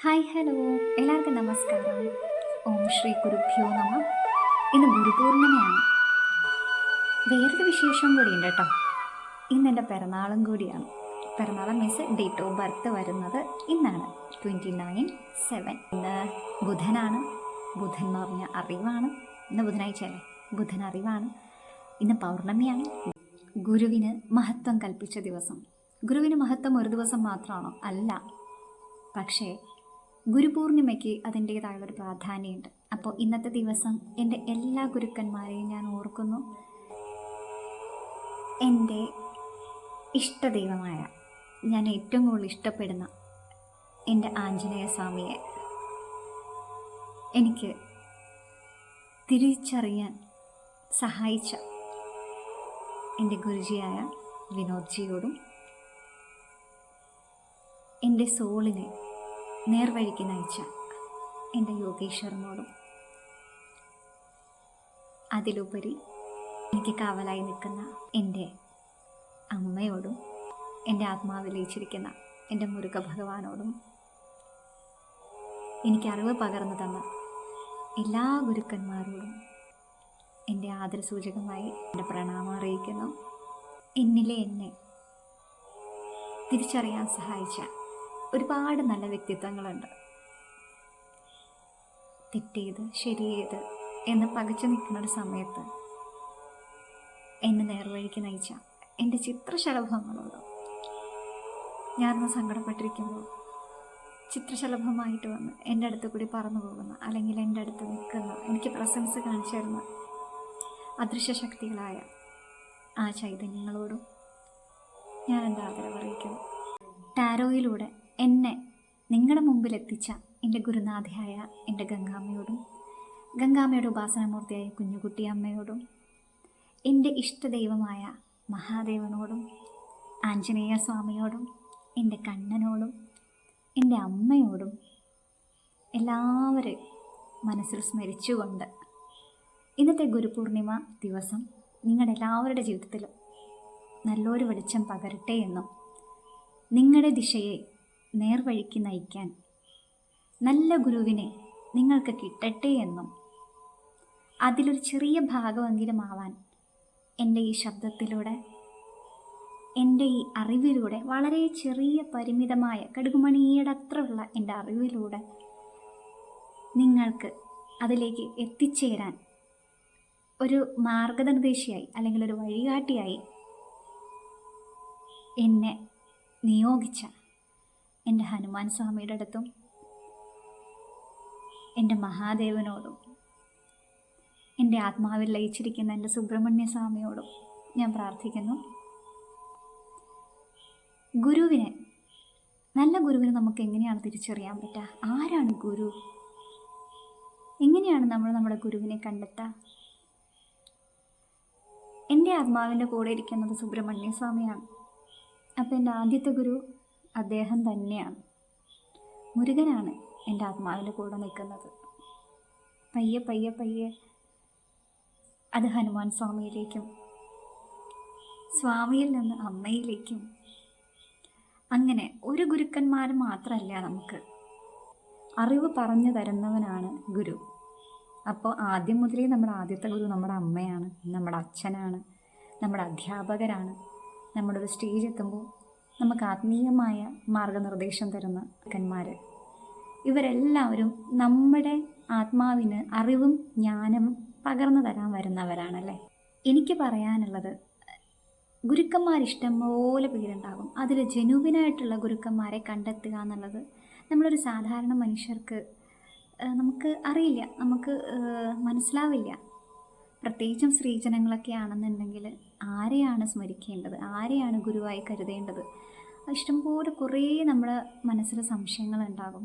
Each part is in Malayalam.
ഹായ് ഹലോ എല്ലാവർക്കും നമസ്കാരം. ഓം ശ്രീ ഗുരുഭ്യോ നമ. ഇന്ന് ഗുരുപൂർണിമയാണ്. വേറൊരു വിശേഷം കൂടിയുണ്ട് കേട്ടോ. ഇന്ന് എൻ്റെ പിറന്നാളും കൂടിയാണ്. പിറന്നാൾ മീൻസ് ഡേറ്റ് ഓഫ് ബർത്ത് വരുന്നത് ഇന്നാണ്, 29/7. ഇന്ന് ബുധനാണ്. ബുധൻ എന്ന് പറഞ്ഞാൽ അറിവാണ്. ഇന്ന് ബുധനാഴ്ച അല്ലേ, ബുധൻ അറിവാണ്. ഇന്ന് പൗർണമിയാണ്. ഗുരുവിന് മഹത്വം കൽപ്പിച്ച ദിവസം. ഗുരുവിന് മഹത്വം ഒരു ദിവസം മാത്രമാണോ? അല്ല. പക്ഷേ ഗുരുപൂർണിമയ്ക്ക് അതിൻ്റേതായുള്ളൊരു പ്രാധാന്യമുണ്ട്. അപ്പോൾ ഇന്നത്തെ ദിവസം എൻ്റെ എല്ലാ ഗുരുക്കന്മാരെയും ഞാൻ ഓർക്കുന്നു. എൻ്റെ ഇഷ്ടദൈവമായ, ഞാൻ ഏറ്റവും കൂടുതൽ ഇഷ്ടപ്പെടുന്ന എൻ്റെ ആഞ്ജനേയ സ്വാമിയെ എനിക്ക് തിരിച്ചറിയാൻ സഹായിച്ച എൻ്റെ ഗുരുജിയായ വിനോദ്ജിയോടും, എൻ്റെ സോളിനെ നേർവഴിക്ക് നയിച്ച എൻ്റെ യോഗേശ്വരനോടും, അതിലുപരി എനിക്ക് കാവലായി നിൽക്കുന്ന എൻ്റെ അമ്മയോടും, എൻ്റെ ആത്മാവിൽ ലയിച്ചിരിക്കുന്ന എൻ്റെ മുരുക ഭഗവാനോടും, എനിക്ക് അറിവ് പകർന്നു തന്ന എല്ലാ ഗുരുക്കന്മാരോടും എൻ്റെ ആദരസൂചകമായി എൻ്റെ പ്രണാമം അറിയിക്കുന്നു. എന്നിലെ എന്നെ തിരിച്ചറിയാൻ സഹായിച്ച ഒരുപാട് നല്ല വ്യക്തിത്വങ്ങളുണ്ട്. തെറ്റേത് ശരിയേത് എന്ന് പകച്ചു നിൽക്കുന്ന ഒരു സമയത്ത് എന്നെ നേർവഴിക്ക് നയിച്ച എൻ്റെ ചിത്രശലഭങ്ങളോട്, ഞാനൊന്ന് സങ്കടപ്പെട്ടിരിക്കുമ്പോൾ ചിത്രശലഭമായിട്ട് വന്ന് എൻ്റെ അടുത്ത് കൂടി പറന്നു പോകുന്ന, അല്ലെങ്കിൽ എൻ്റെ അടുത്ത് നിൽക്കുന്ന, എനിക്ക് പ്രസൻസ് കാണിച്ചു തരുന്ന അദൃശ്യ ശക്തികളായ ആ ചൈതന്യങ്ങളോടും ഞാൻ എൻ്റെ ആദരവ് അറിയിക്കുന്നു. ടാരോയിലൂടെ എന്നെ നിങ്ങളുടെ മുമ്പിൽ എത്തിച്ച എൻ്റെ ഗുരുനാഥയായ എൻ്റെ ഗംഗാമ്മയോടും, ഗംഗാമ്മയുടെ ഉപാസനമൂർത്തിയായ കുഞ്ഞുകുട്ടി അമ്മയോടും, എൻ്റെ ഇഷ്ടദൈവമായ മഹാദേവനോടും, ആഞ്ജനേയ സ്വാമിയോടും, എൻ്റെ കണ്ണനോടും, എൻ്റെ അമ്മയോടും എല്ലാവരെയും മനസ്സിൽ സ്മരിച്ചുകൊണ്ട് ഇന്നത്തെ ഗുരുപൂർണിമ ദിവസം നിങ്ങളുടെ എല്ലാവരുടെ ജീവിതത്തിലും നല്ലൊരു വെളിച്ചം പകരട്ടെ എന്നും, നിങ്ങളുടെ ദിശയെ നേർവഴിക്ക് നയിക്കാൻ നല്ല ഗുരുവിനെ നിങ്ങൾക്ക് കിട്ടട്ടെ എന്നും, അതിലൊരു ചെറിയ ഭാഗമെങ്കിലും ആവാൻ എൻ്റെ ഈ ശബ്ദത്തിലൂടെ, എൻ്റെ ഈ അറിവിലൂടെ, വളരെ ചെറിയ പരിമിതമായ കടുകുമണിയുടെ അത്രയുള്ള എൻ്റെ അറിവിലൂടെ നിങ്ങൾക്ക് അതിലേക്ക് എത്തിച്ചേരാൻ ഒരു മാർഗനിർദ്ദേശിയായി, അല്ലെങ്കിൽ ഒരു വഴികാട്ടിയായി എന്നെ നിയോഗിച്ച എൻ്റെ ഹനുമാൻ സ്വാമിയുടെ അടുത്തും, എൻ്റെ മഹാദേവനോടും, എൻ്റെ ആത്മാവിൽ ലയിച്ചിരിക്കുന്ന എൻ്റെ സുബ്രഹ്മണ്യ സ്വാമിയോടും ഞാൻ പ്രാർത്ഥിക്കുന്നു. ഗുരുവിനെ, നല്ല ഗുരുവിനെ നമുക്ക് എങ്ങനെയാണ് തിരിച്ചറിയാൻ പറ്റുക? ആരാണ് ഗുരു? എങ്ങനെയാണ് നമ്മൾ നമ്മുടെ ഗുരുവിനെ കണ്ടെത്തുക? എൻ്റെ ആത്മാവിൻ്റെ കൂടെ ഇരിക്കുന്നത് സുബ്രഹ്മണ്യ സ്വാമിയാണ്. അപ്പോൾ എൻ്റെ ആദ്യത്തെ ഗുരു അദ്ദേഹം തന്നെയാണ്. മുരുകനാണ് എൻ്റെ ആത്മാവിൻ്റെ കൂടെ നിൽക്കുന്നത്. പയ്യെ പയ്യെ പയ്യെ അത് ഹനുമാൻ സ്വാമിയിലേക്കും, സ്വാമിയിൽ നിന്ന് അമ്മയിലേക്കും, അങ്ങനെ ഒരു ഗുരുക്കന്മാർ മാത്രമല്ല, നമുക്ക് അറിവ് പറഞ്ഞു തരുന്നവനാണ് ഗുരു. അപ്പോൾ ആദ്യം മുതലേ നമ്മുടെ ആദ്യത്തെ ഗുരു നമ്മുടെ അമ്മയാണ്, നമ്മുടെ അച്ഛനാണ്, നമ്മുടെ അധ്യാപകരാണ്. നമ്മുടെ ഒരു സ്റ്റേജ് എത്തുമ്പോൾ നമുക്ക് ആത്മീയമായ മാർഗനിർദ്ദേശം തരുന്ന ഗുരുക്കന്മാർ, ഇവരെല്ലാവരും നമ്മുടെ ആത്മാവിന് അറിവും ജ്ഞാനവും പകർന്നു തരാൻ വരുന്നവരാണല്ലേ. എനിക്ക് പറയാനുള്ളത്, ഗുരുക്കന്മാരിഷ്ടം പോലെ പേരുണ്ടാകും. അതിൽ ജനുവിനായിട്ടുള്ള ഗുരുക്കന്മാരെ കണ്ടെത്തുക എന്നുള്ളത് നമ്മളൊരു സാധാരണ മനുഷ്യർക്ക് നമുക്ക് അറിയില്ല, നമുക്ക് മനസ്സിലാവില്ല. പ്രത്യേകിച്ചും സ്ത്രീജനങ്ങളൊക്കെ ആണെന്നുണ്ടെങ്കിൽ ആരെയാണ് സ്മരിക്കേണ്ടത്, ആരെയാണ് ഗുരുവായി കരുതേണ്ടത്? ഇഷ്ടംപോലെ കുറേ നമ്മുടെ മനസ്സിൽ സംശയങ്ങളുണ്ടാകും.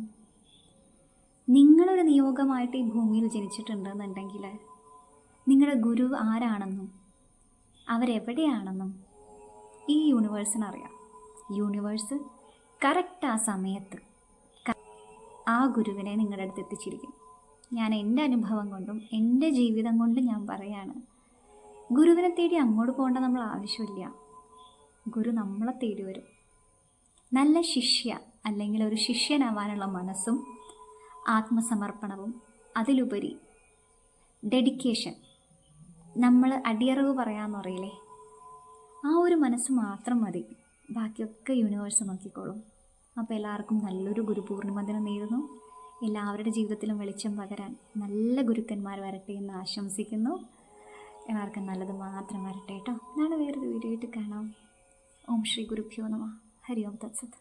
നിങ്ങളൊരു നിയോഗമായിട്ട് ഈ ഭൂമിയിൽ ജനിച്ചിട്ടുണ്ടെന്നുണ്ടെങ്കിൽ നിങ്ങളുടെ ഗുരു ആരാണെന്നും അവരെവിടെയാണെന്നും ഈ യൂണിവേഴ്സിനറിയാം. യൂണിവേഴ്സ് കറക്റ്റ് ആ സമയത്ത് ആ ഗുരുവിനെ നിങ്ങളുടെ അടുത്ത് എത്തിച്ചിരിക്കും. ഞാൻ എൻ്റെ അനുഭവം കൊണ്ടും എൻ്റെ ജീവിതം കൊണ്ടും ഞാൻ പറയാണ്, ഗുരുവിനെ തേടി അങ്ങോട്ട് പോകേണ്ട നമ്മൾ ആവശ്യമില്ല. ഗുരു നമ്മളെ തേടി വരും. നല്ല ശിഷ്യ അല്ലെങ്കിൽ ഒരു ശിഷ്യനാവാനുള്ള മനസ്സും ആത്മസമർപ്പണവും അതിലുപരി ഡെഡിക്കേഷൻ, നമ്മൾ അടിയറവ് പറയാമെന്ന് പറയില്ലേ, ആ ഒരു മനസ്സ് മാത്രം മതി, ബാക്കിയൊക്കെ യൂണിവേഴ്സ് നോക്കിക്കോളും. അപ്പോൾ എല്ലാവർക്കും നല്ലൊരു ഗുരുപൂർണിമ ദിനം നേരുന്നു. എല്ലാവരുടെ ജീവിതത്തിലും വെളിച്ചം പകരാൻ നല്ല ഗുരുക്കന്മാർ വരട്ടെ എന്ന് ആശംസിക്കുന്നു. എല്ലാവർക്കും നല്ലത് മാത്രം വരട്ടെ കേട്ടോ. നാളെ വേറൊരു വീഡിയോ ആയിട്ട് കാണാം. ഓം ശ്രീ ഗുരുഭ്യോ നമഃ. ഹരി ഓം തത്സത്.